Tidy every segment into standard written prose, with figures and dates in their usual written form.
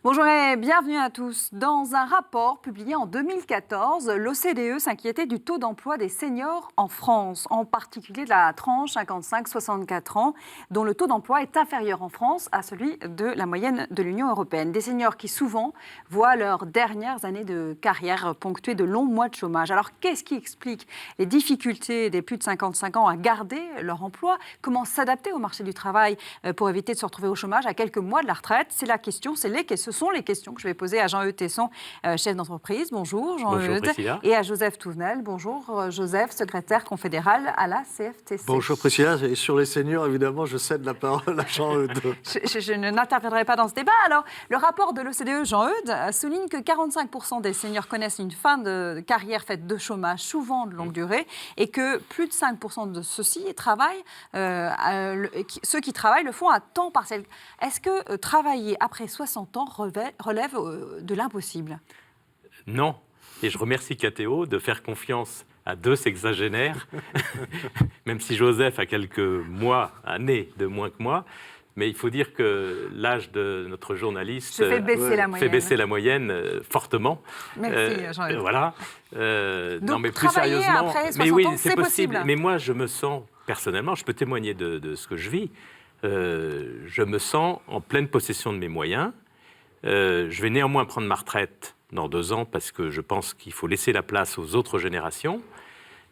Bonjour et bienvenue à tous. Dans un rapport publié en 2014, l'OCDE s'inquiétait du taux d'emploi des seniors en France, en particulier de la tranche 55-64 ans, dont le taux d'emploi est inférieur en France à celui de la moyenne de l'Union européenne. Des seniors qui souvent voient leurs dernières années de carrière ponctuées de longs mois de chômage. Alors qu'est-ce qui explique les difficultés des plus de 55 ans à garder leur emploi? Comment s'adapter au marché du travail pour éviter de se retrouver au chômage à quelques mois de la retraite? C'est la question, ce sont les questions que je vais poser à Jean-Eudes Tesson, chef d'entreprise. Bonjour Jean-Eudes. Et à Joseph Touvenel. Bonjour Joseph, secrétaire confédéral à la CFTC. Bonjour Priscilla. Et sur les seniors, évidemment, je cède la parole à Jean-Eudes. je n'interviendrai pas dans ce débat. Alors, le rapport de l'OCDE, Jean-Eudes, souligne que 45% des seniors connaissent une fin de carrière faite de chômage, souvent de longue durée, et que plus de 5% de ceux-ci travaillent, ceux qui travaillent le font à temps partiel. Est-ce que travailler après 60 ans relève de l'impossible? Non. Et je remercie KTO de faire confiance à deux sexagénaires, même si Joseph a quelques mois, années de moins que moi. Mais il faut dire que l'âge de notre journaliste fait baisser la moyenne fortement. Merci, Jean-Yves. Voilà. Donc, non, mais plus sérieusement, après 60 mais oui, ans, c'est possible. Mais moi, je me sens personnellement, je peux témoigner de ce que je vis. Je me sens en pleine possession de mes moyens. Je vais néanmoins prendre ma retraite dans 2 ans parce que je pense qu'il faut laisser la place aux autres générations.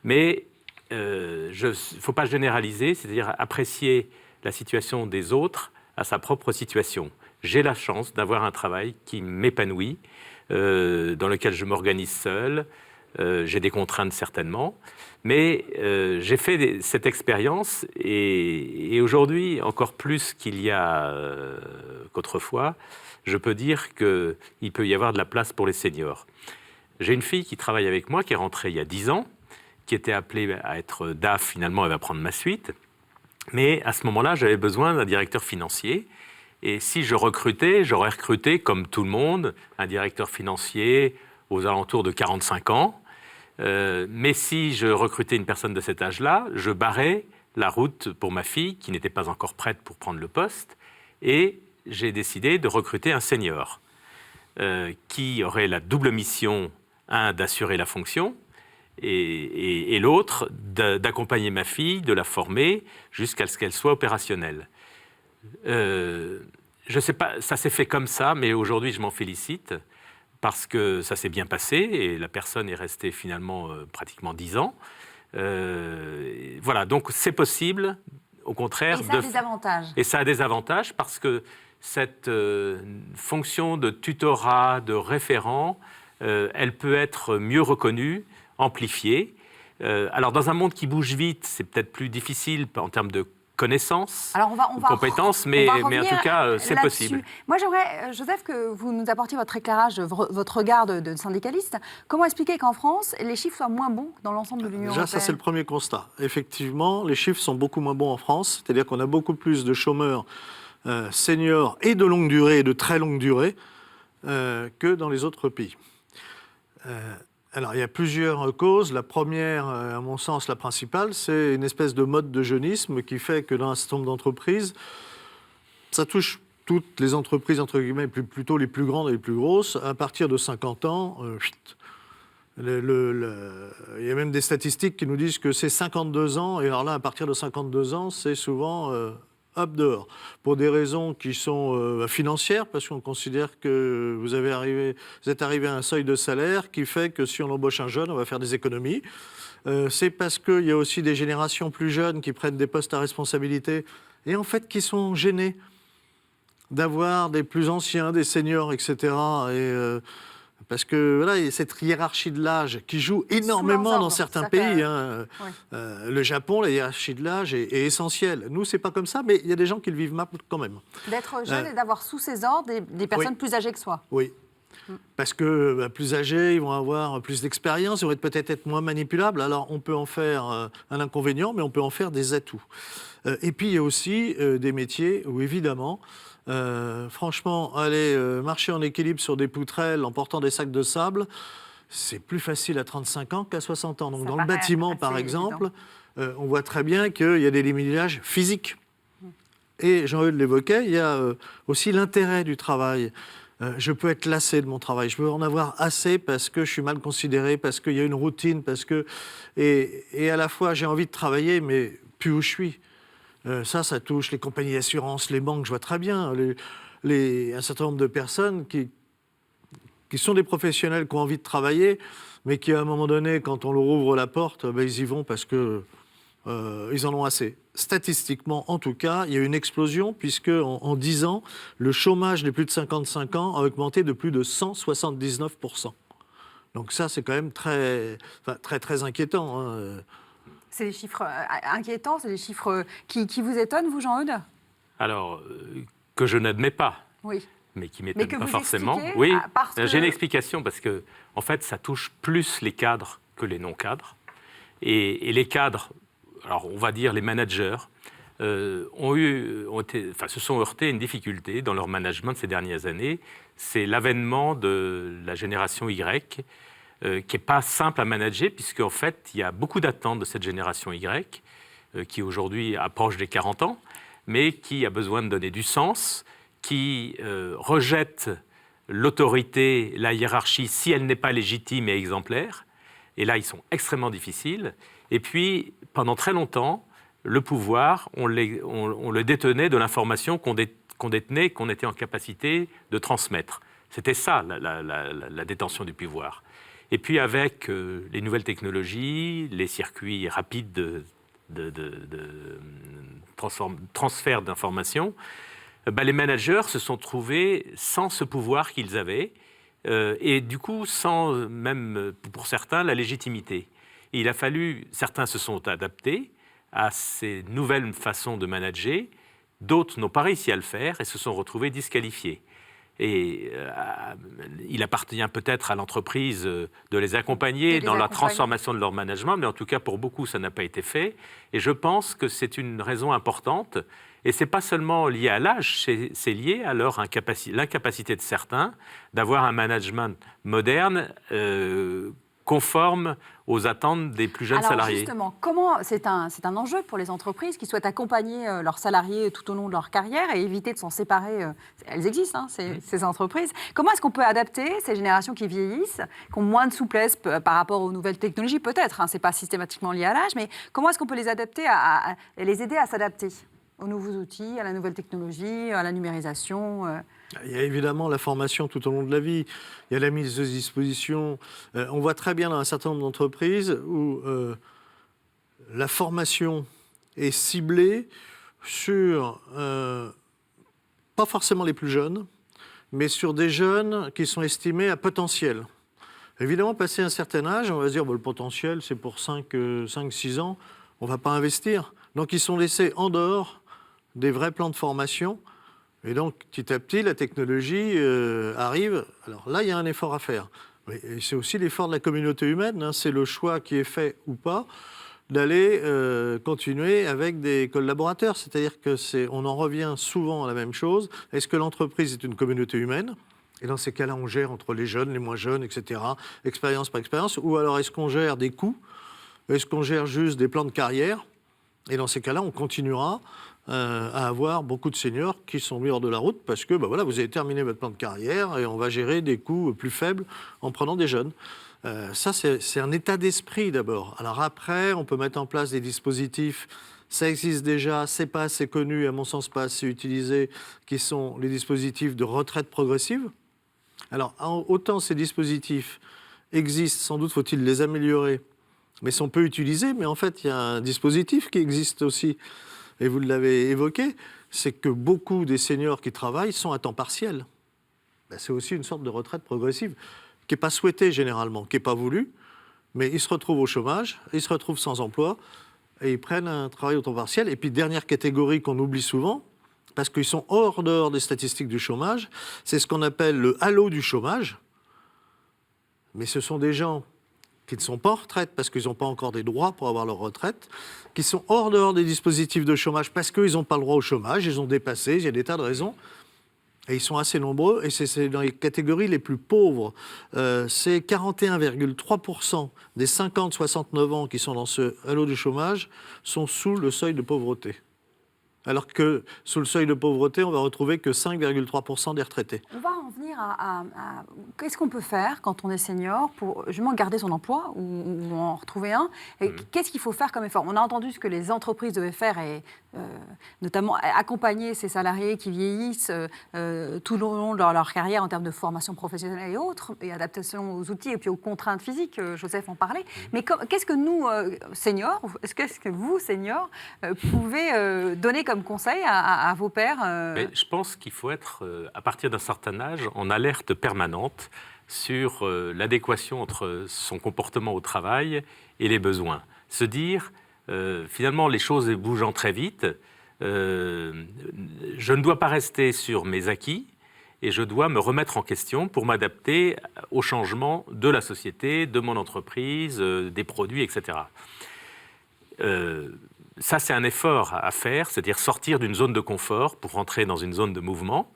Mais il ne faut pas généraliser, c'est-à-dire apprécier la situation des autres à sa propre situation. J'ai la chance d'avoir un travail qui m'épanouit, dans lequel je m'organise seul. J'ai des contraintes certainement, mais j'ai fait cette expérience et aujourd'hui, encore plus qu'il y a qu'autrefois, je peux dire qu'il peut y avoir de la place pour les seniors. J'ai une fille qui travaille avec moi, qui est rentrée il y a 10 ans, qui était appelée à être DAF, finalement elle va prendre ma suite. Mais à ce moment-là, j'avais besoin d'un directeur financier. Et si je recrutais, j'aurais recruté, comme tout le monde, un directeur financier aux alentours de 45 ans. Mais si je recrutais une personne de cet âge-là, je barrais la route pour ma fille, qui n'était pas encore prête pour prendre le poste. Et j'ai décidé de recruter un senior qui aurait la double mission, un, d'assurer la fonction, et l'autre, d'accompagner ma fille, de la former jusqu'à ce qu'elle soit opérationnelle. Je ne sais pas, ça s'est fait comme ça, mais aujourd'hui, je m'en félicite parce que ça s'est bien passé et la personne est restée finalement pratiquement 10 ans. Voilà, donc c'est possible, au contraire. Et ça a des avantages. Et ça a des avantages parce que cette fonction de tutorat, de référent, elle peut être mieux reconnue, amplifiée. Alors, dans un monde qui bouge vite, c'est peut-être plus difficile en termes de connaissances, de compétences, mais en tout cas, c'est possible. Moi, j'aimerais, Joseph, que vous nous apportiez votre éclairage, votre regard de syndicaliste. Comment expliquer qu'en France, les chiffres soient moins bons dans l'ensemble de l'Union européenne? Déjà, ça, c'est le premier constat. Effectivement, les chiffres sont beaucoup moins bons en France, c'est-à-dire qu'on a beaucoup plus de chômeurs seniors et de longue durée et de très longue durée que dans les autres pays. Alors, il y a plusieurs causes. La première, à mon sens, la principale, c'est une espèce de mode de jeunisme qui fait que dans un certain nombre d'entreprises, ça touche toutes les entreprises, entre guillemets, plutôt les plus grandes et les plus grosses. À partir de 50 ans, il y a même des statistiques qui nous disent que c'est 52 ans. Et alors là, à partir de 52 ans, c'est souvent hop dehors. Pour des raisons qui sont financières, parce qu'on considère que vous êtes arrivé à un seuil de salaire qui fait que si on embauche un jeune, on va faire des économies. C'est parce qu'il y a aussi des générations plus jeunes qui prennent des postes à responsabilité et en fait qui sont gênés d'avoir des plus anciens, des seniors, etc. Parce que voilà, il y a cette hiérarchie de l'âge qui joue énormément dans certains pays. Oui. Le Japon, la hiérarchie de l'âge est essentielle. Nous, c'est pas comme ça, mais il y a des gens qui le vivent mal quand même. D'être jeune et d'avoir sous ses ordres des personnes plus âgées que soi. Oui. Parce que plus âgés, ils vont avoir plus d'expérience, ils vont peut-être être moins manipulables. Alors, on peut en faire un inconvénient, mais on peut en faire des atouts. Et puis, il y a aussi des métiers où, évidemment, franchement, aller marcher en équilibre sur des poutrelles en portant des sacs de sable, c'est plus facile à 35 ans qu'à 60 ans. Donc, dans le bâtiment, par exemple, on voit très bien qu'il y a des limitages physiques. Et Jean-Eudes l'évoquait, il y a aussi l'intérêt du travail. je peux être lassé de mon travail, je peux en avoir assez parce que je suis mal considéré, parce qu'il y a une routine, et à la fois j'ai envie de travailler, mais plus où je suis. Ça touche les compagnies d'assurance, les banques, je vois très bien, un certain nombre de personnes qui sont des professionnels qui ont envie de travailler, mais qui, à un moment donné, quand on leur ouvre la porte, ils y vont parce que ils en ont assez. Statistiquement, en tout cas, il y a eu une explosion, puisque en 10 ans, le chômage des plus de 55 ans a augmenté de plus de 179%. Donc ça, c'est quand même très, très inquiétant. Hein. C'est des chiffres inquiétants, c'est des chiffres qui vous étonnent, vous, Jean-Eudes? Alors, que je n'admets pas. Oui. Mais qui ne m'étonne pas forcément. Oui, j'ai une explication, parce que, en fait, ça touche plus les cadres que les non-cadres. Et les cadres, alors on va dire les managers, se sont heurtés à une difficulté dans leur management ces dernières années. C'est l'avènement de la génération Y, qui n'est pas simple à manager, puisqu'en fait, il y a beaucoup d'attentes de cette génération Y, qui aujourd'hui approche des 40 ans, mais qui a besoin de donner du sens, qui rejette l'autorité, la hiérarchie, si elle n'est pas légitime et exemplaire. Et là, ils sont extrêmement difficiles. Et puis, pendant très longtemps, le pouvoir, on le détenait de l'information qu'on détenait, qu'on était en capacité de transmettre. C'était ça, la détention du pouvoir. Et puis, avec les nouvelles technologies, les circuits rapides de transfert d'informations, les managers se sont trouvés sans ce pouvoir qu'ils avaient, et du coup, sans même, pour certains, la légitimité. Et il a fallu, certains se sont adaptés à ces nouvelles façons de manager, d'autres n'ont pas réussi à le faire et se sont retrouvés disqualifiés. Et il appartient peut-être à l'entreprise de les accompagner dans la transformation de leur management, mais en tout cas, pour beaucoup, ça n'a pas été fait. Et je pense que c'est une raison importante. Et ce n'est pas seulement lié à l'âge, c'est lié à l'incapacité de certains d'avoir un management moderne, conforme aux attentes des plus jeunes salariés. Justement, c'est un enjeu pour les entreprises qui souhaitent accompagner leurs salariés tout au long de leur carrière et éviter de s'en séparer. Elles existent, ces entreprises. Comment est-ce qu'on peut adapter ces générations qui vieillissent, qui ont moins de souplesse par rapport aux nouvelles technologies, peut-être, ce n'est pas systématiquement lié à l'âge, mais comment est-ce qu'on peut les adapter, et les aider à s'adapter aux nouveaux outils, à la nouvelle technologie, à la numérisation Il y a évidemment la formation tout au long de la vie, il y a la mise à disposition. On voit très bien dans un certain nombre d'entreprises où la formation est ciblée sur, pas forcément les plus jeunes, mais sur des jeunes qui sont estimés à potentiel. Évidemment, passé un certain âge, on va se dire le potentiel, c'est pour 5-6 ans, on ne va pas investir. Donc ils sont laissés en dehors des vrais plans de formation. Et donc, petit à petit, la technologie arrive. Alors là, il y a un effort à faire. Mais c'est aussi l'effort de la communauté humaine. C'est le choix qui est fait ou pas d'aller continuer avec des collaborateurs. C'est-à-dire qu'on en revient souvent à la même chose. Est-ce que l'entreprise est une communauté humaine ? Et dans ces cas-là, on gère entre les jeunes, les moins jeunes, etc., expérience par expérience. Ou alors, est-ce qu'on gère des coûts ? Est-ce qu'on gère juste des plans de carrière ? Et dans ces cas-là, on continuera à avoir beaucoup de seniors qui sont mis hors de la route parce que vous avez terminé votre plan de carrière et on va gérer des coûts plus faibles en prenant des jeunes. Ça, c'est un état d'esprit d'abord. Alors après, on peut mettre en place des dispositifs, ça existe déjà, c'est pas assez connu, à mon sens pas assez utilisé, qui sont les dispositifs de retraite progressive. Alors, autant ces dispositifs existent, sans doute faut-il les améliorer, mais sont peu utilisés, mais en fait, il y a un dispositif qui existe aussi, et vous l'avez évoqué, c'est que beaucoup des seniors qui travaillent sont à temps partiel. C'est aussi une sorte de retraite progressive qui n'est pas souhaitée généralement, qui n'est pas voulue, mais ils se retrouvent au chômage, ils se retrouvent sans emploi, et ils prennent un travail au temps partiel. Et puis, dernière catégorie qu'on oublie souvent, parce qu'ils sont dehors des statistiques du chômage, c'est ce qu'on appelle le halo du chômage. Mais ce sont des gens qui ne sont pas en retraite parce qu'ils n'ont pas encore des droits pour avoir leur retraite, qui sont dehors des dispositifs de chômage parce qu'ils n'ont pas le droit au chômage, ils ont dépassé, il y a des tas de raisons. Et ils sont assez nombreux, et c'est dans les catégories les plus pauvres. C'est 41,3% des 50-69 ans qui sont dans ce halo du chômage sont sous le seuil de pauvreté. Alors que sous le seuil de pauvreté, on va retrouver que 5,3% des retraités. On va en venir à qu'est-ce qu'on peut faire quand on est senior pour justement garder son emploi ou en retrouver un. Et qu'est-ce qu'il faut faire comme effort? On a entendu ce que les entreprises devaient faire et notamment accompagner ces salariés qui vieillissent tout le long de leur carrière en termes de formation professionnelle et autres, et adaptation aux outils et puis aux contraintes physiques. Joseph en parlait. Mais qu'est-ce que nous, seniors, qu'est-ce que vous, seniors, pouvez donner comme conseil à vos pairs? Mais je pense qu'il faut être, à partir d'un certain âge, en alerte permanente sur l'adéquation entre son comportement au travail et les besoins. Se dire, finalement, les choses bougeant très vite, je ne dois pas rester sur mes acquis et je dois me remettre en question pour m'adapter aux changements de la société, de mon entreprise, des produits, etc. Ça, c'est un effort à faire, c'est-à-dire sortir d'une zone de confort pour rentrer dans une zone de mouvement.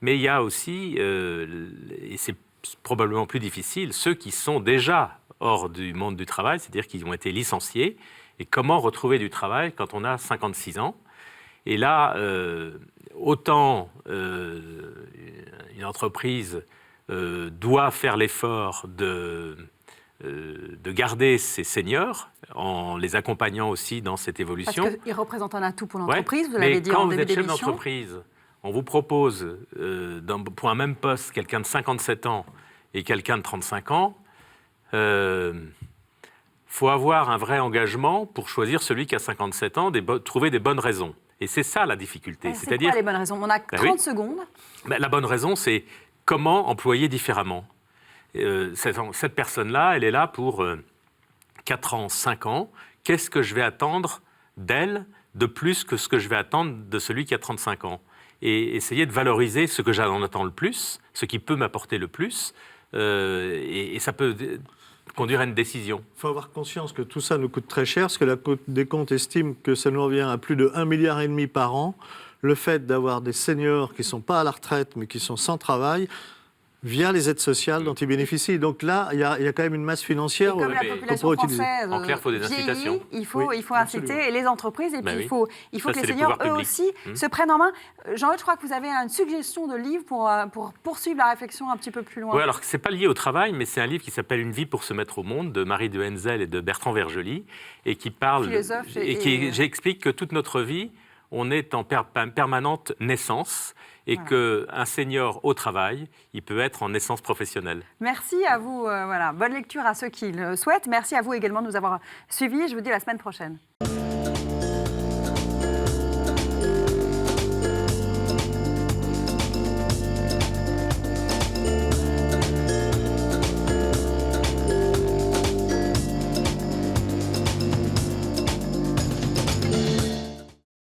Mais il y a aussi, et c'est probablement plus difficile, ceux qui sont déjà hors du monde du travail, c'est-à-dire qui ont été licenciés. Et comment retrouver du travail quand on a 56 ans? Et là, autant une entreprise doit faire l'effort de garder ses seniors en les accompagnant aussi dans cette évolution. Parce qu'ils représentent un atout pour l'entreprise, Ouais, vous l'avez dit en début d'émission. Mais quand vous êtes chef d'entreprise, on vous propose pour un même poste quelqu'un de 57 ans et quelqu'un de 35 ans, faut avoir un vrai engagement pour choisir celui qui a 57 ans, trouver des bonnes raisons. Et c'est ça la difficulté. C'est quoi les bonnes raisons? On a 30 secondes. La bonne raison, c'est comment employer différemment. Cette personne-là, elle est là pour 4 ans, 5 ans. Qu'est-ce que je vais attendre d'elle de plus que ce que je vais attendre de celui qui a 35 ans? Et essayer de valoriser ce que j'en attends le plus, ce qui peut m'apporter le plus, et ça peut conduire à une décision. Il faut avoir conscience que tout ça nous coûte très cher, parce que la Cour des comptes estime que ça nous revient à plus de 1,5 milliard par an. Le fait d'avoir des seniors qui ne sont pas à la retraite, mais qui sont sans travail, via les aides sociales dont ils bénéficient. Donc là, il y a quand même une masse financière comme la population française en clair, il faut des incitations. Il faut inciter les entreprises et puis il faut que les seniors, eux aussi, se prennent en main. Jean-Eudes, je crois que vous avez une suggestion de livre pour poursuivre la réflexion un petit peu plus loin. Oui, alors ce n'est pas lié au travail, mais c'est un livre qui s'appelle « Une vie pour se mettre au monde » de Marie de Henzel et de Bertrand Vergely, et qui parle... Philosophe j'explique que toute notre vie, on est en permanente naissance, et qu'un senior au travail, il peut être en naissance professionnelle. Merci à vous. Bonne lecture à ceux qui le souhaitent. Merci à vous également de nous avoir suivis. Je vous dis à la semaine prochaine.